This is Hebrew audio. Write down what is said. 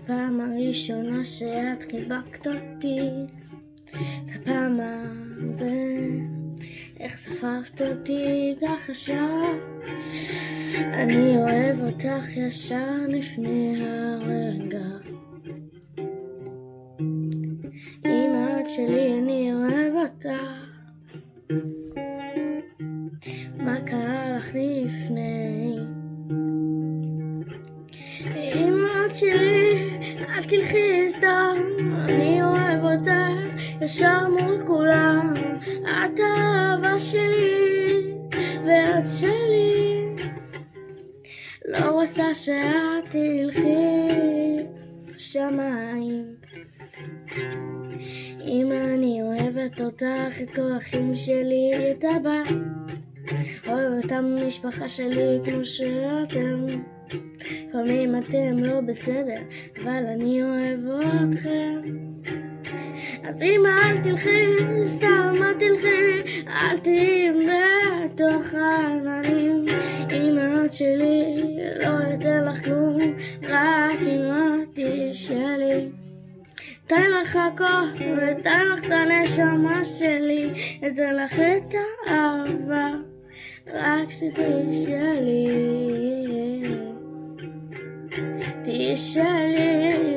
הפעם הראשונה שאת חיבקת אותי, את הפעם הזה, איך ספרת אותי ככה שם. אני אוהב אותך ישר לפני הרגע. אמא שלי, אני אוהב אותך. מה קרה לך לפני? אמא שלי, אל תלכי סתם, אני אוהב אותך ישר מול כולם. את האהבה שלי ואת שלי, לא רוצה שאת תלכי שמיים. אמא, אני אוהבת אותך, את כל האחים שלי, את אבא, אוהב אותם משפחה שלי כמו שאתם. לפעמים אתם לא בסדר, אבל אני אוהב אתכם. אז אמא, אל תלכי סתם, אל תלכי, אל תהיי בתוך העננים. אמא שלי, לא אתן לך כלום, רק אמא שלי. אתן לך הכל, אתן לך את הנשמה שלי, אתן לך את האהבה, רק שתהיי שלי, תהיי שלי.